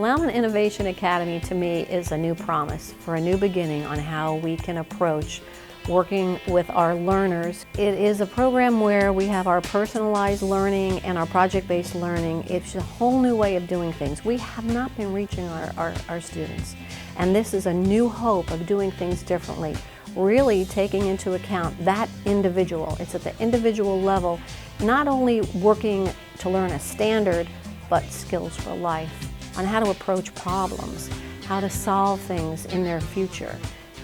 Lealman Innovation Academy to me is a new promise for a new beginning on how we can approach working with our learners. It is a program where we have our personalized learning and our project-based learning. It's a whole new way of doing things. We have not been reaching our students, and this is a new hope of doing things differently, really taking into account that individual. It's at the individual level, not only working to learn a standard, but skills for life, on how to approach problems, how to solve things in their future.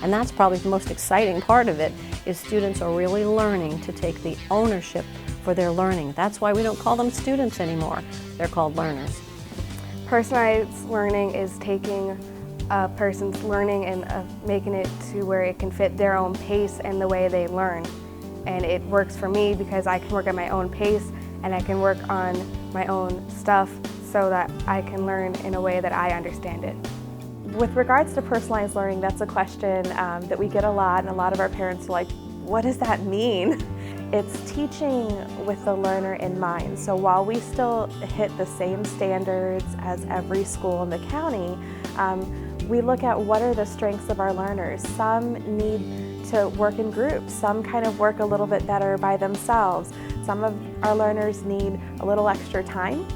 And that's probably the most exciting part of it, is students are really learning to take the ownership for their learning. That's why we don't call them students anymore. They're called learners. Personalized learning is taking a person's learning and making it to where it can fit their own pace and the way they learn. And it works for me because I can work at my own pace and I can work on my own stuff so that I can learn in a way that I understand it. With regards to personalized learning, that's a question that we get a lot, and a lot of our parents are like, what does that mean? It's teaching with the learner in mind. So while we still hit the same standards as every school in the county, we look at what are the strengths of our learners. Some need to work in groups, some kind of work a little bit better by themselves. Some of our learners need a little extra time,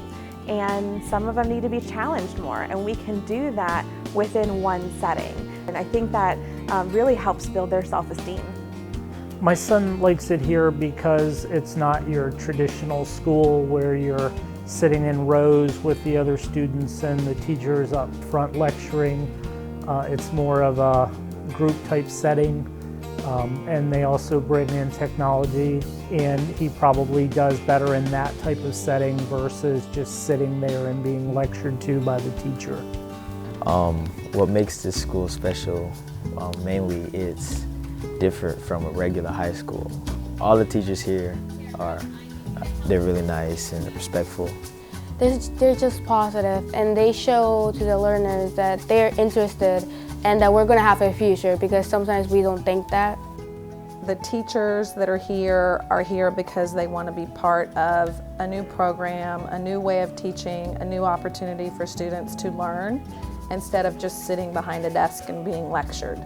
and some of them need to be challenged more, and we can do that within one setting. And I think that really helps build their self-esteem. My son likes it here because it's not your traditional school where you're sitting in rows with the other students and the teacher's up front lecturing. It's more of a group type setting. And they also bring in technology, and he probably does better in that type of setting versus just sitting there and being lectured to by the teacher. What makes this school special, mainly it's different from a regular high school. All the teachers here they're really nice and respectful. They're just positive, and they show to the learners that they're interested and that we're going to have a future, because sometimes we don't think that. The teachers that are here because they want to be part of a new program, a new way of teaching, a new opportunity for students to learn instead of just sitting behind a desk and being lectured.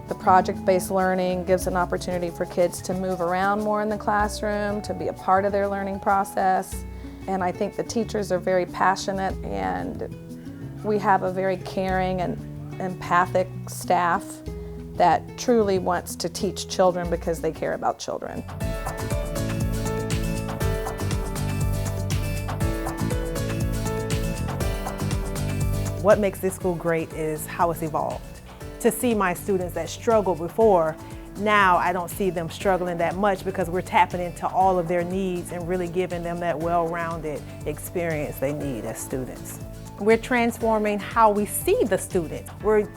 The project-based learning gives an opportunity for kids to move around more in the classroom, to be a part of their learning process. And I think the teachers are very passionate, and we have a very caring and empathic staff that truly wants to teach children because they care about children. What makes this school great is how it's evolved. To see my students that struggled before, now I don't see them struggling that much because we're tapping into all of their needs and really giving them that well-rounded experience they need as students. We're transforming how we see the student. We're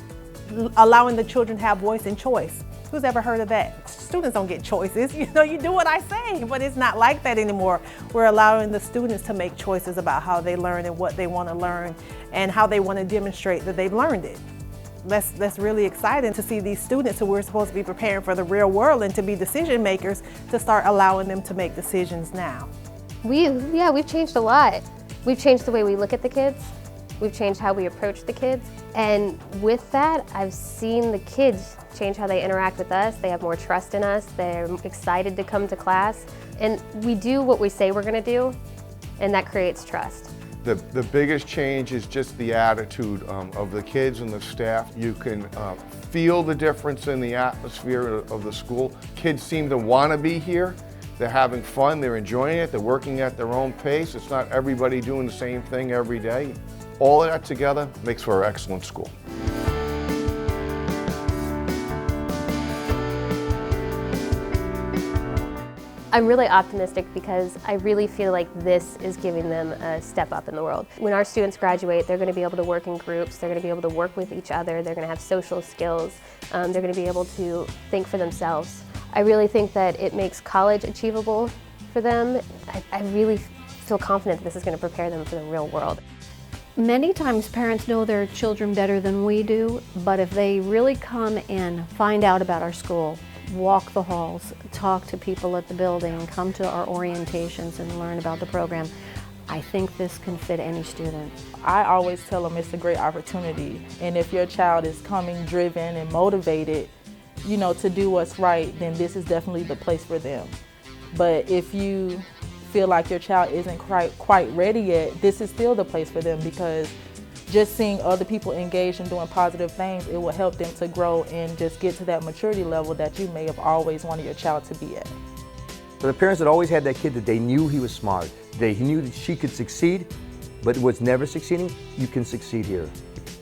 allowing the children to have voice and choice. Who's ever heard of that? Students don't get choices. You know, you do what I say, but it's not like that anymore. We're allowing the students to make choices about how they learn and what they want to learn and how they want to demonstrate that they've learned it. That's really exciting to see these students who we're supposed to be preparing for the real world and to be decision makers, to start allowing them to make decisions now. We've changed a lot. We've changed the way we look at the kids. We've changed how we approach the kids. And with that, I've seen the kids change how they interact with us. They have more trust in us. They're excited to come to class. And we do what we say we're going to do, and that creates trust. The biggest change is just the attitude of the kids and the staff. You can feel the difference in the atmosphere of the school. Kids seem to want to be here. They're having fun, they're enjoying it, they're working at their own pace. It's not everybody doing the same thing every day. All of that together makes for an excellent school. I'm really optimistic because I really feel like this is giving them a step up in the world. When our students graduate, they're going to be able to work in groups, they're going to be able to work with each other, they're going to have social skills, they're going to be able to think for themselves. I really think that it makes college achievable for them. I really feel confident that this is going to prepare them for the real world. Many times parents know their children better than we do, but if they really come and find out about our school, walk the halls, talk to people at the building, come to our orientations and learn about the program, I think this can fit any student. I always tell them it's a great opportunity, and if your child is coming driven and motivated, you know, to do what's right, then this is definitely the place for them. But if you feel like your child isn't quite ready yet, this is still the place for them, because just seeing other people engaged in doing positive things, it will help them to grow and just get to that maturity level that you may have always wanted your child to be at. For the parents that always had that kid that they knew he was smart, they knew that she could succeed, but was never succeeding, you can succeed here.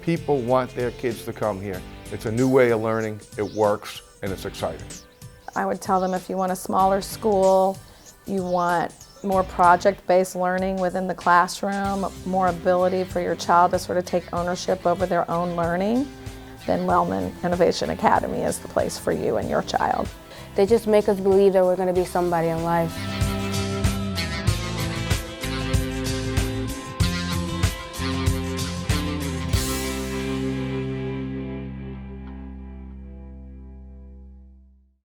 People want their kids to come here. It's a new way of learning, it works, and it's exciting. I would tell them if you want a smaller school, you want more project-based learning within the classroom, more ability for your child to sort of take ownership over their own learning, then Lealman Innovation Academy is the place for you and your child. They just make us believe that we're going to be somebody in life.